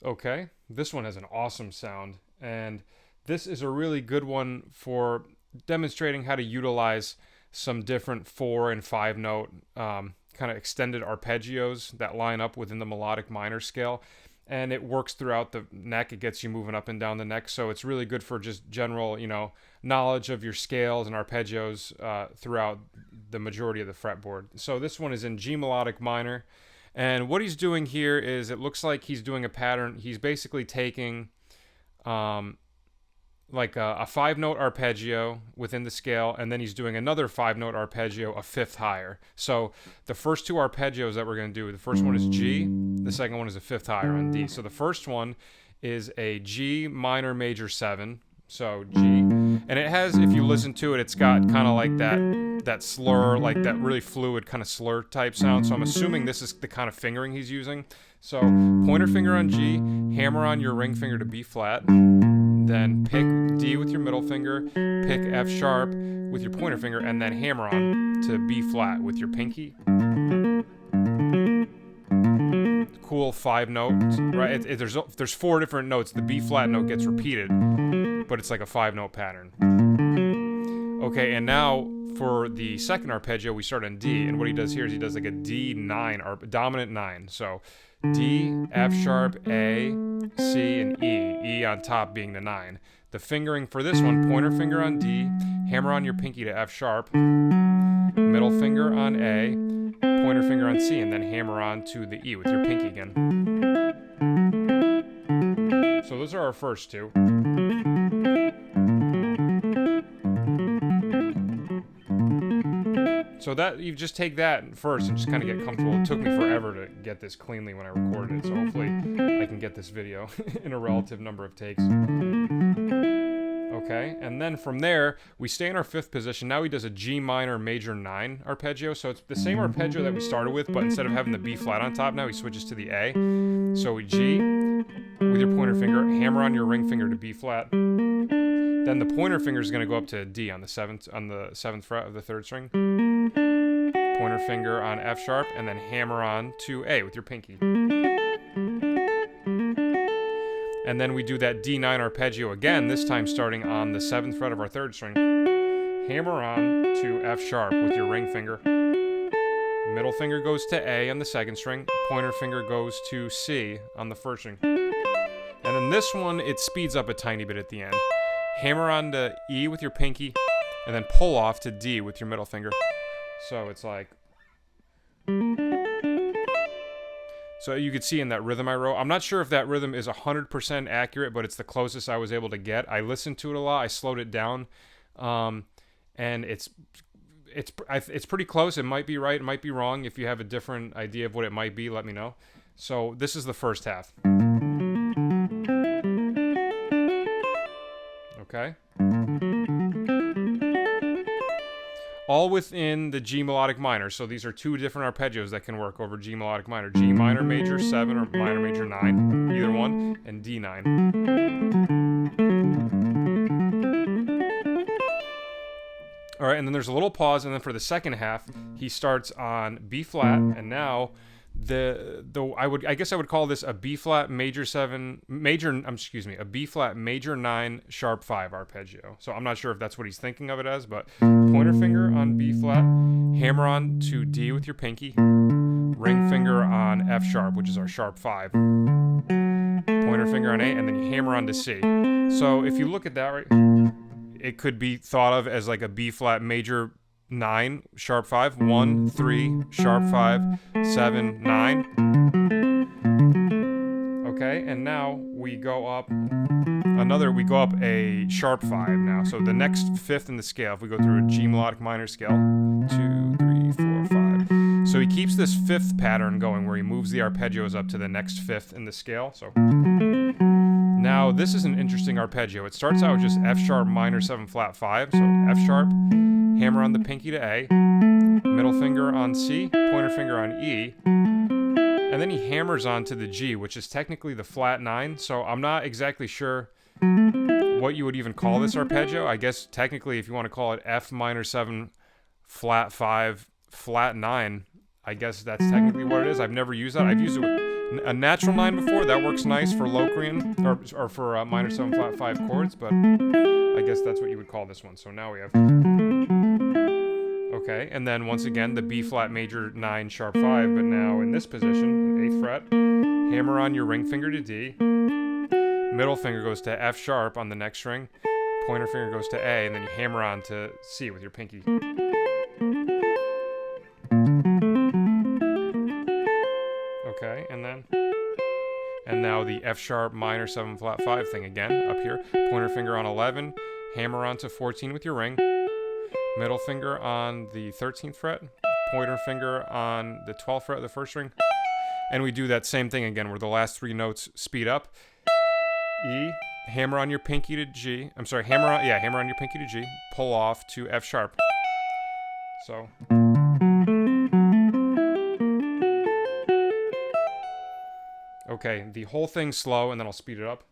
Okay, this one has an awesome sound, and this is a really good one for demonstrating how to utilize some different 4 and 5 note kind of extended arpeggios that line up within the melodic minor scale. And it works throughout the neck. It gets you moving up and down the neck. So it's really good for just general, knowledge of your scales and arpeggios throughout the majority of the fretboard. So this one is in G melodic minor. And what he's doing here is it looks like he's doing a pattern. He's basically taking like a 5 note arpeggio within the scale, and then he's doing another 5 note arpeggio a fifth higher. So the first 2 arpeggios that we're going to do, the first one is G, the second one is a fifth higher on D. So the first one is a G minor major 7. So G, and it has, if you listen to it, it's got kind of like that slur, like that really fluid kind of slur type sound. So I'm assuming this is the kind of fingering he's using. So pointer finger on G, hammer on your ring finger to B flat, then pick D with your middle finger, pick F sharp with your pointer finger, and then hammer on to B flat with your pinky. Cool 5 notes, right? There's 4 different notes. The B flat note gets repeated, but it's like a 5 note pattern. Okay, and now for the second arpeggio, we start on D, and what he does here is he does like a D9, or dominant 9. So D, F sharp, A, C, and E. E on top being the 9. The fingering for this one, pointer finger on D, hammer on your pinky to F sharp, middle finger on A, pointer finger on C, and then hammer on to the E with your pinky again. So those are our first 2. So that you just take that first and just kind of get comfortable. It took me forever to get this cleanly when I recorded it, so hopefully I can get this video in a relative number of takes. Okay, and then from there, we stay in our 5th position. Now he does a G minor major 9 arpeggio. So it's the same arpeggio that we started with, but instead of having the B flat on top, now he switches to the A. So we G with your pointer finger, hammer on your ring finger to B flat. Then the pointer finger is going to go up to D on the 7th fret of the 3rd string. Pointer finger on F sharp, and then hammer on to A with your pinky. And then we do that D9 arpeggio again, this time starting on the 7th fret of our 3rd string. Hammer on to F sharp with your ring finger. Middle finger goes to A on the 2nd string. Pointer finger goes to C on the 1st string. And then this one, it speeds up a tiny bit at the end. Hammer on to E with your pinky, and then pull off to D with your middle finger. So it's like... So you could see in that rhythm I wrote, I'm not sure if that rhythm is 100% accurate, but it's the closest I was able to get. I listened to it a lot. I slowed it down, and it's pretty close. It might be right. It might be wrong. If you have a different idea of what it might be, let me know. So this is the first half. Okay. All within the G melodic minor. So these are 2 different arpeggios that can work over G melodic minor. G minor major 7 or minor major 9, either one, and D9. All right, and then there's a little pause, and then for the second half, he starts on B flat, and now I guess I would call this a B flat major 7 a B flat major 9 sharp 5 arpeggio. So I'm not sure if that's what he's thinking of it as, but pointer finger on B flat, hammer on to D with your pinky, ring finger on F sharp, which is our sharp 5, pointer finger on A, and then you hammer on to C. So if you look at that, right, it could be thought of as like a B flat major 9 sharp 5, 1 3 sharp 5 7 9. Okay, and now we go up a sharp 5 now. So the next 5th in the scale, if we go through a G melodic minor scale, 2 3 4 5. So he keeps this 5th pattern going where he moves the arpeggios up to the next 5th in the scale. So now this is an interesting arpeggio. It starts out with just F sharp minor 7 flat 5. So F sharp, hammer on the pinky to A, middle finger on C, pointer finger on E, and then he hammers on to the G, which is technically the flat 9. So I'm not exactly sure what you would even call this arpeggio. I guess technically if you want to call it F minor 7 flat 5 flat 9, I guess that's technically what it is. I've never used that. I've used it with a natural 9 before. That works nice for Locrian, or for minor 7 flat 5 chords, but I guess that's what you would call this one. So now we have... Okay, and then once again, the B flat major 9 sharp 5, but now in this position, 8th fret, hammer on your ring finger to D, middle finger goes to F sharp on the next string, pointer finger goes to A, and then you hammer on to C with your pinky. Okay, and now the F sharp minor 7 flat 5 thing again, up here, pointer finger on 11, hammer on to 14 with your ring, middle finger on the 13th fret, pointer finger on the 12th fret of the first string, and we do that same thing again where the last 3 notes speed up. E, hammer on your pinky to G. I'm sorry, hammer on your pinky to G, pull off to F sharp. So okay, the whole thing's slow and then I'll speed it up.